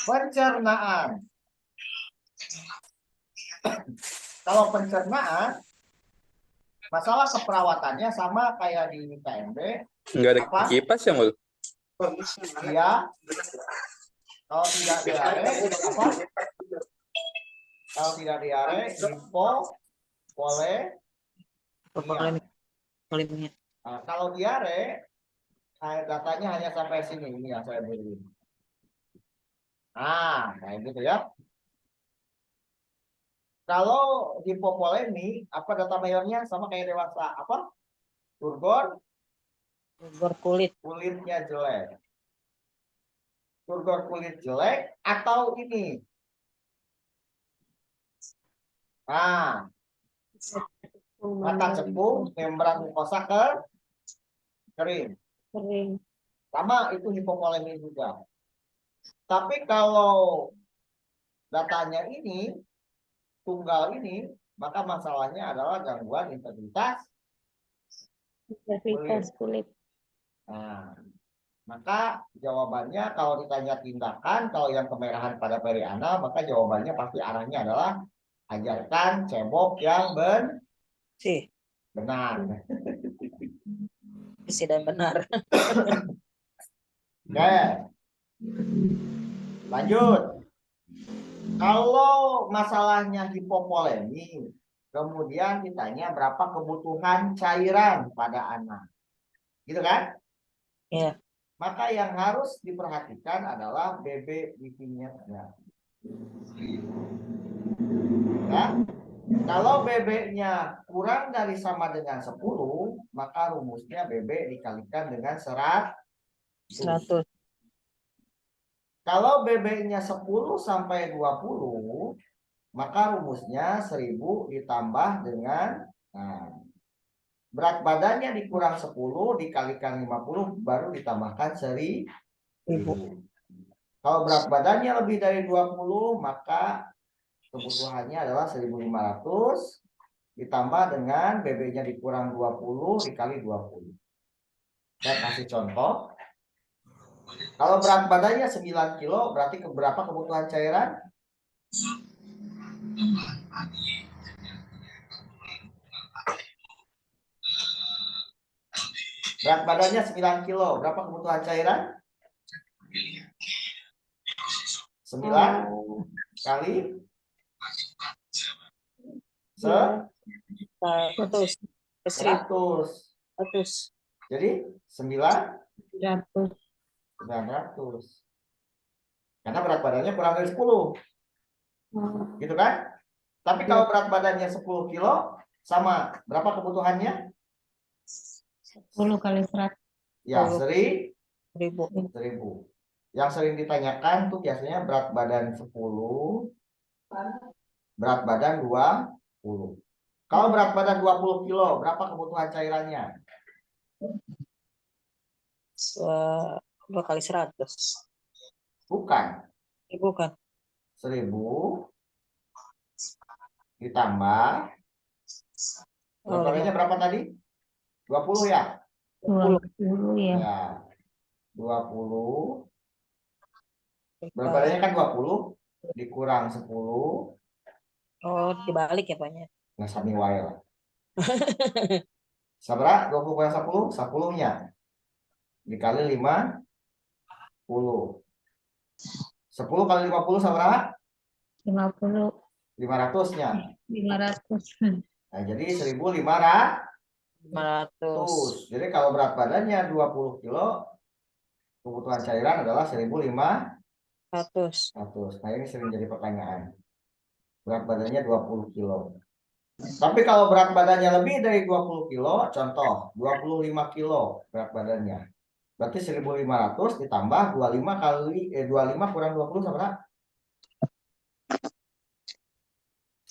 Pencernaan. Kalau pencernaan, masalah keperawatannya sama kayak di KMB. Nggak ada Apa? kipas ya, Mul? Iya. Kalau tidak diare, apa? Kalau tidak diare, info, polemia. Nah, kalau diare, datanya hanya sampai sini. Ini yang saya beri. Nah, kayak gitu ya. Kalau hipopolemi, apa data mayornya sama kayak dewasa? Apa? Turgor kulitnya jelek. Turgor kulit jelek atau ini? Nah, mata cekung, membran mukosa kering. Sama itu hipopolemi juga. Tapi kalau datanya ini, tunggal ini, maka masalahnya adalah gangguan integritas kulit. Nah, maka jawabannya kalau ditanya tindakan, kalau yang kemerahan pada periana, maka jawabannya pasti arahnya adalah ajarkan cebok yang benar. Dan benar. Oke, lanjut. Kalau masalahnya hipopolemi, kemudian ditanya berapa kebutuhan cairan pada anak. Gitu kan? Ya. Maka yang harus diperhatikan adalah BB bikinnya. Ya. Kalau BB-nya kurang dari sama dengan 10, maka rumusnya BB dikalikan dengan 100. Kalau BB-nya 10 sampai 20, maka rumusnya 1000 ditambah dengan berat badannya dikurang 10 dikalikan 50 baru ditambahkan 1000. Kalau berat badannya lebih dari 20, maka kebutuhannya adalah 1500 ditambah dengan BB-nya dikurang 20 dikali 20. Saya kasih contoh. Kalau berat badannya 9 kilo, berarti berapa kebutuhan cairan? Berat badannya 9 kilo, berapa kebutuhan cairan? 9 kali 100. Jadi 900. Karena berat badannya kurang dari 10. Gitu kan? Tapi kalau berat badannya 10 kilo, sama berapa kebutuhannya? 10 kali 100. Ya, 1000. 1000. Yang sering ditanyakan tuh biasanya berat badan 10, berat badan 20. Kalau berat badan 20 kilo, berapa kebutuhan cairannya? 2 kali 100. Bukan. Bukan. 1000 ditambah berat badannya berapa tadi? 20 ya? 20 ya. Ya. 20. Berat badannya kan 20 dikurang 10. Oh, dibalik ya, Pak-nya. Nah, sami wae lah. Sabra 20 kurang 10, 10-nya dikali 50. 10 kali 50 sabra? 50. 500-nya. 500. Nah, jadi 1500. 500. Jadi kalau berat badannya 20 kilo, kebutuhan cairan adalah 1500. Nah, ini sering jadi pertanyaan. Berat badannya 20 kilo. Tapi kalau berat badannya lebih dari 20 kilo, contoh 25 kilo berat badannya. Berarti 1500 ditambah 25 kurang 20 sama berapa?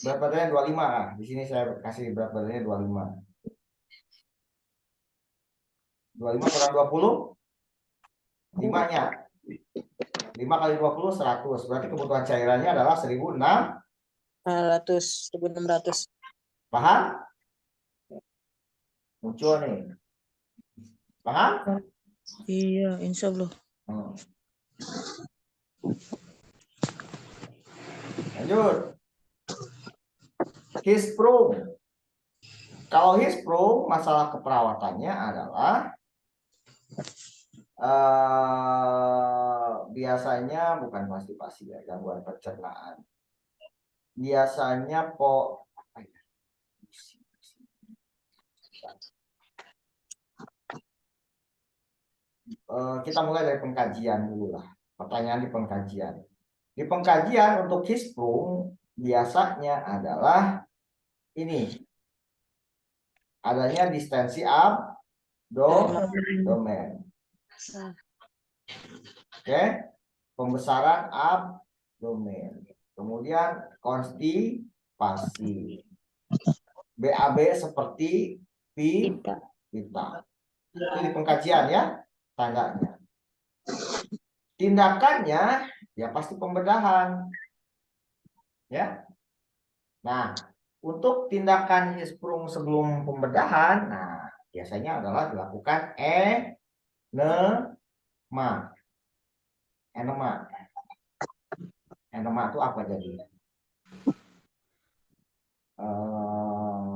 Berat badannya 25. Nah, di sini saya kasih berat badannya 25. 25 kurang 20? 5-nya. 5 kali 20 100. Berarti kebutuhan cairannya adalah 1600. Paham? Muncul nih. Paham? Iya, insya Allah. Lanjut. Hisprum. Kalau hisprum, masalah keperawatannya adalah biasanya bukan konstipasi ya, gangguan pencernaan. Biasanya kita mulai dari pengkajian dulu lah. Pertanyaan di pengkajian. Di pengkajian untuk hisprum biasanya adalah ini. Adanya distensi abdomen. Oke. Pembesaran abdomen. Kemudian konstipasi. BAB seperti pita. Itu di pengkajian ya tandanya. Tindakannya ya pasti pembedahan. Ya. Nah, untuk tindakan hisprum sebelum pembedahan, nah biasanya adalah dilakukan enema. Enema itu apa jadi?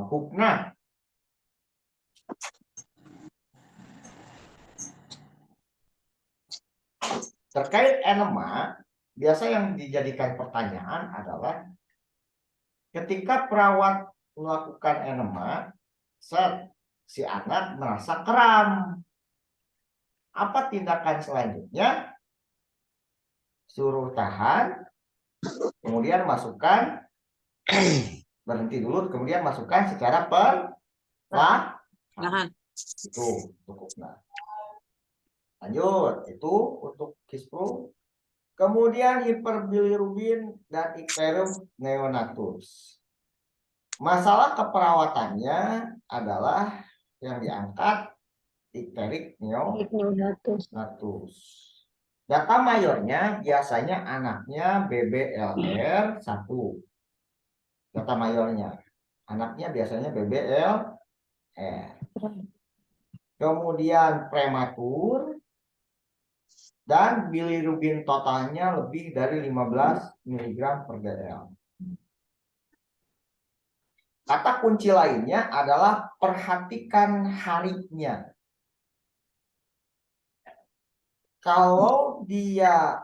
Hukna. Terkait enema, biasa yang dijadikan pertanyaan adalah ketika perawat melakukan enema, si anak merasa kram. Apa tindakan selanjutnya? Suruh tahan, kemudian masukkan, berhenti dulu, kemudian masukkan secara perlahan. Itu cukup. Nah, lanjut, itu untuk hisprum. Kemudian hiperbilirubin dan icterium neonatus. Masalah keperawatannya adalah yang diangkat icteric neonatus. Data mayornya biasanya anaknya BBLR 1. Data mayornya. Anaknya biasanya BBLR. Kemudian prematur. Dan bilirubin totalnya lebih dari 15 mg per dl. Kata kunci lainnya adalah perhatikan harinya. Kalau dia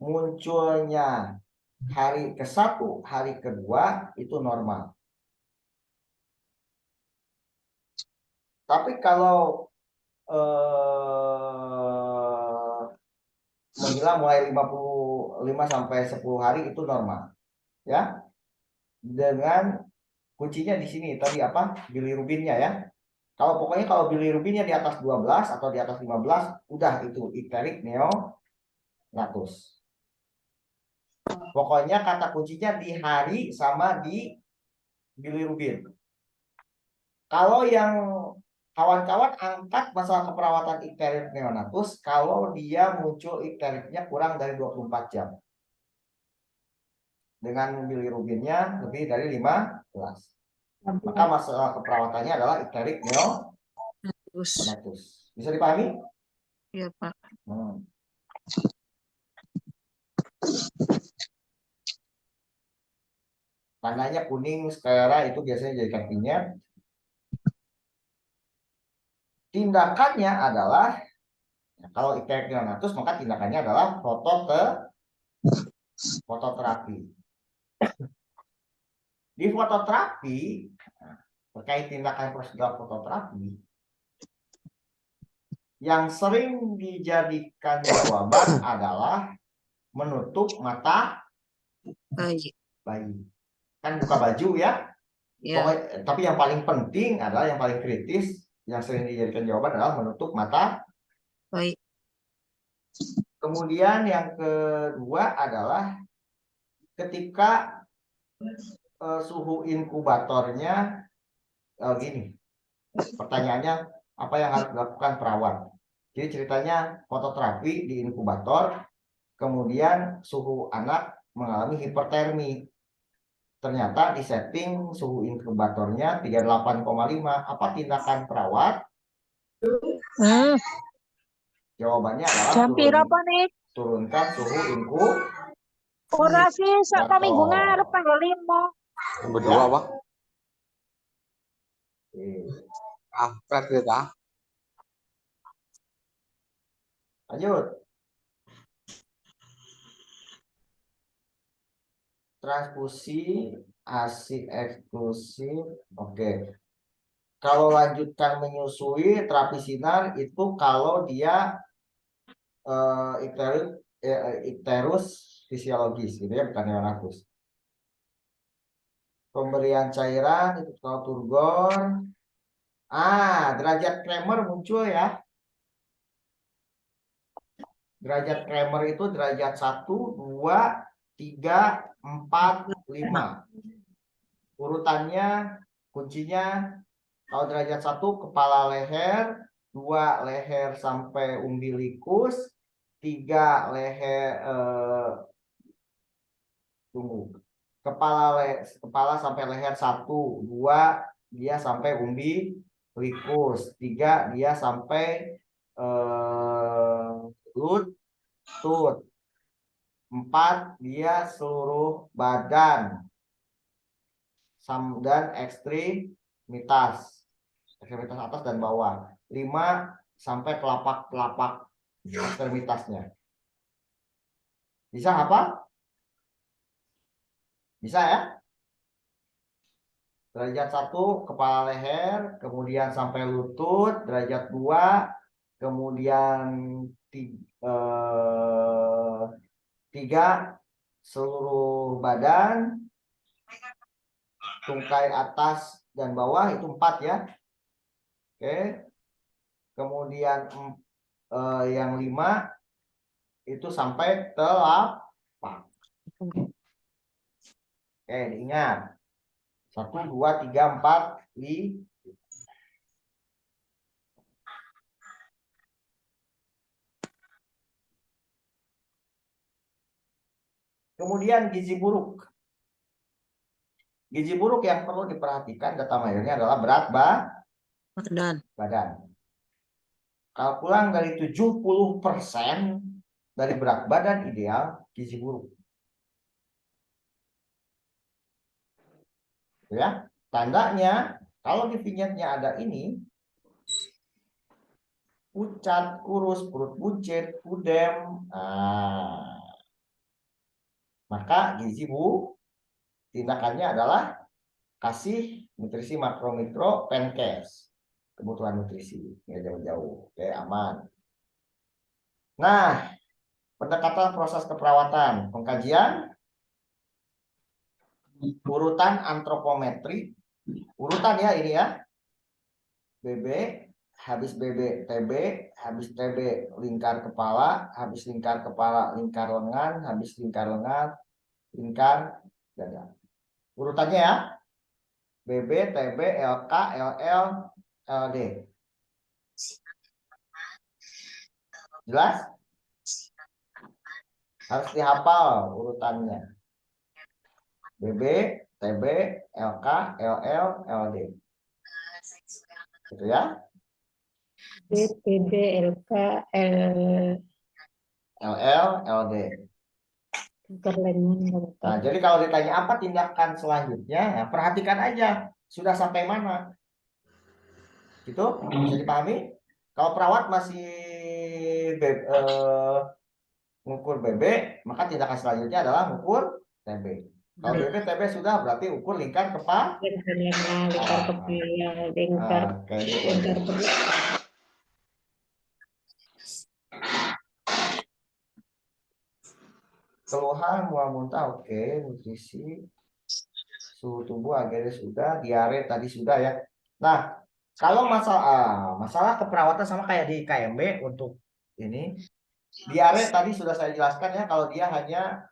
munculnya hari ke-1, hari ke-2 itu normal. Tapi kalau menghilang mulai 55 sampai 10 hari itu normal. Ya. Dengan kuncinya di sini tadi apa? Bilirubinnya ya. Pokoknya kalau bilirubinnya di atas 12 atau di atas 15 udah itu icteric neonatus. Pokoknya kata kuncinya di hari sama di bilirubin. Kalau yang kawan-kawan angkat masalah keperawatan icteric neonatus kalau dia muncul ictericnya kurang dari 24 jam. Dengan bilirubinnya lebih dari 15. Maka masalah keperawatannya adalah icteric neonatus. Bisa dipahami? Iya, Pak. Tandanya kuning, sklera itu biasanya jadi kakinya. Tindakannya adalah kalau icteric neonatus maka tindakannya adalah fototerapi. Di fototerapi terkait tindakan prosedur fototerapi yang sering dijadikan jawaban adalah menutup mata bayi. Kan buka baju ya. Pokoknya, tapi yang paling penting adalah yang paling kritis yang sering dijadikan jawaban adalah menutup mata bayi. Kemudian yang kedua adalah ketika suhu inkubatornya gini. Pertanyaannya apa yang harus dilakukan perawat? Jadi ceritanya fototerapi di inkubator, kemudian suhu anak mengalami hipertermi. Ternyata di setting suhu inkubatornya 38,5. Apa tindakan perawat? Jawabannya adalah jam berapa nih? turunkan suhu inkubator. Ora sih, sak minggu ngarep tanggal 5. Berdua, Pak. Oke. Pret kita. Lanjut. Transfusi ASI eksklusif. Oke. Kalau lanjutkan menyusui terapi sinar itu kalau dia ikterus fisiologis gitu ya, bukan neonatus. Pemberian cairan itu kalau turgor. Derajat Kramer muncul ya. Derajat Kramer itu derajat 1, 2, 3, 4, 5. Urutannya, kuncinya, kalau derajat 1 kepala leher, 2 leher sampai umbilikus, 3 leher kepala sampai leher 1, 2 dia sampai umbilikus, 3 dia sampai lutut, 4 dia seluruh badan dan ekstremitas atas dan bawah, 5 sampai telapak ekstremitasnya. Bisa apa? Bisa ya? Derajat 1 kepala leher, kemudian sampai lutut, derajat 2, kemudian 3 seluruh badan, tungkai atas dan bawah itu 4 ya. Oke. Kemudian yang 5 itu sampai telapak. Oke, diingat. 1, 2, 3, 4, 5. Kemudian gizi buruk. Gizi buruk yang perlu diperhatikan data mayorinya adalah berat badan. Kalau kurang dari 70% dari berat badan ideal, gizi buruk. Ya, tandanya kalau di vignette-nya ada ini, pucat, kurus, perut buncit, pudem, maka gizi buruk. Tindakannya adalah kasih nutrisi makro mikro Penkes, kebutuhan nutrisi, ya jauh-jauh, oke aman. Nah, pendekatan proses keperawatan, pengkajian, urutan antropometri, urutan ya ini ya, BB, habis BB TB, habis TB lingkar kepala, habis lingkar kepala lingkar lengan, habis lingkar lengan lingkar dada. Urutannya ya, BB, TB, LK, LL, LD. Jelas? Harus dihafal urutannya. BB, TB, LK, LL, LD. Gitu ya. BB, LK, LL, LD. Nah, jadi kalau ditanya apa tindakan selanjutnya, ya perhatikan aja sudah sampai mana. Gitu, bisa dipahami? Kalau perawat masih ngukur BB, maka tindakan selanjutnya adalah ngukur TB. Kalau BB TB sudah berarti ukur lingkar kepala. lingkar kepala, lingkar perut. Keluhan, mual muntah, oke. Nutrisi, suhu tubuh akhirnya sudah, diare tadi sudah ya. Nah, kalau masalah keperawatan sama kayak di KMB untuk ini, diare tadi sudah saya jelaskan ya, kalau dia hanya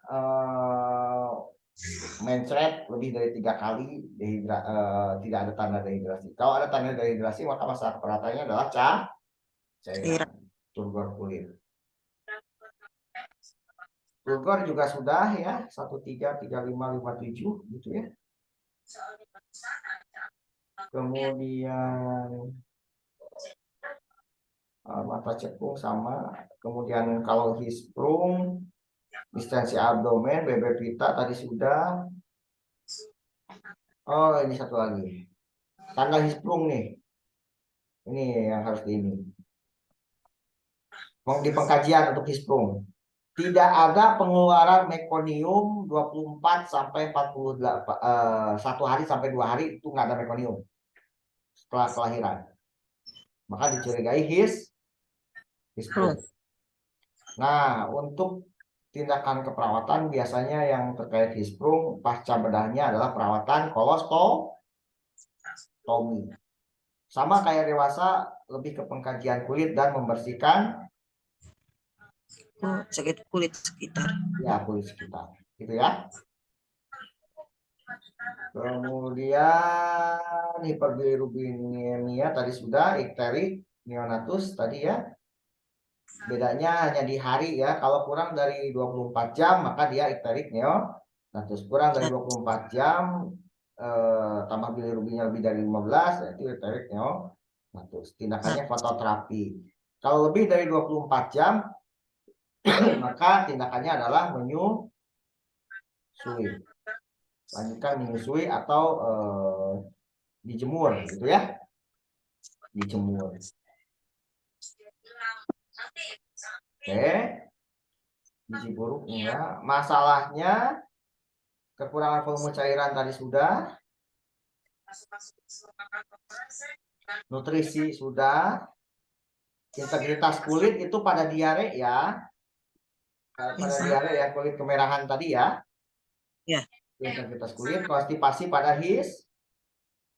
mencret lebih dari 3 kali, tidak ada tanda dehidrasi. Kalau ada tanda dehidrasi, maka masalah keperawatannya adalah cairan, turgor kulit. Turgor juga sudah ya, 13, 35, 57 gitu ya. Kemudian mata cekung sama. Kemudian kalau hisprung, distensi abdomen, BB pita tadi sudah. Oh, ini satu lagi. Tanda hisprung nih. Ini yang harus di ini. Di pengkajian untuk hisprung. Tidak ada pengeluaran mekonium 24 sampai 48 1 hari sampai 2 hari itu nggak ada mekonium setelah kelahiran. Maka dicurigai hisprung. Nah, untuk tindakan keperawatan biasanya yang terkait hisprung pasca bedahnya adalah perawatan kolostomi. Sama kayak dewasa, lebih ke pengkajian kulit dan membersihkan sakit kulit sekitar. ya kulit sekitar. Gitu ya. Kemudian hiperbilirubinemia tadi sudah, ikterik neonatus tadi ya. Bedanya hanya di hari ya. Kalau kurang dari 24 jam maka dia ikterik neonatus. Kurang dari 24 jam tambah bilirubinnya lebih dari 15 itu ikterik neonatus. Tindakannya fototerapi. Kalau lebih dari 24 jam maka tindakannya adalah menyusui. Lanjutkan menyusui atau dijemur gitu ya. Dijemur. Oke. Gizi buruk enggak. Masalahnya kekurangan volume cairan tadi sudah. Nutrisi sudah. Integritas kulit itu pada diare ya. Pada diare ya, kulit kemerahan tadi ya. Ya. Integritas kulit, konstipasi pada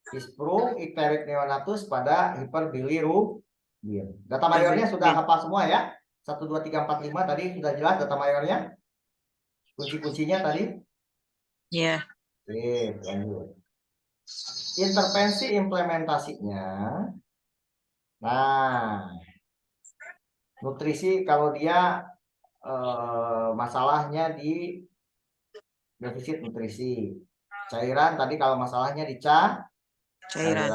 hisprung, ikterik neonatus pada hiperbilirubin. Data mayornya sudah hafal semua ya. 1, 2, 3, 4, 5 tadi sudah jelas data mayornya. Kunci-kuncinya tadi. Ya. Oke, lanjut. Intervensi implementasinya. Nah, nutrisi kalau dia masalahnya di defisit nutrisi. Cairan tadi kalau masalahnya di cairan.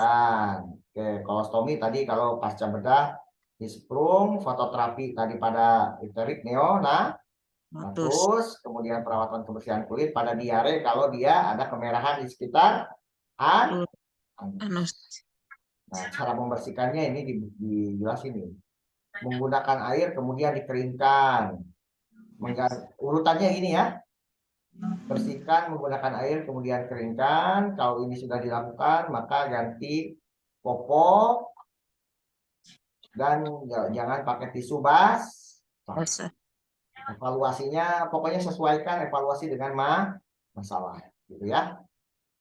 Oke, kolostomi tadi kalau pasca bedah, hisprung, fototerapi tadi pada ikterik neonatus, kemudian perawatan kebersihan kulit pada diare kalau dia ada kemerahan di sekitar anus. Nah, cara membersihkannya ini dijelasin nih. Menggunakan air kemudian dikeringkan. Urutannya ini ya. Bersihkan menggunakan air kemudian keringkan. Kalau ini sudah dilakukan maka ganti popok dan jangan pakai tisu basah. Evaluasinya pokoknya sesuaikan evaluasi dengan masalah gitu ya.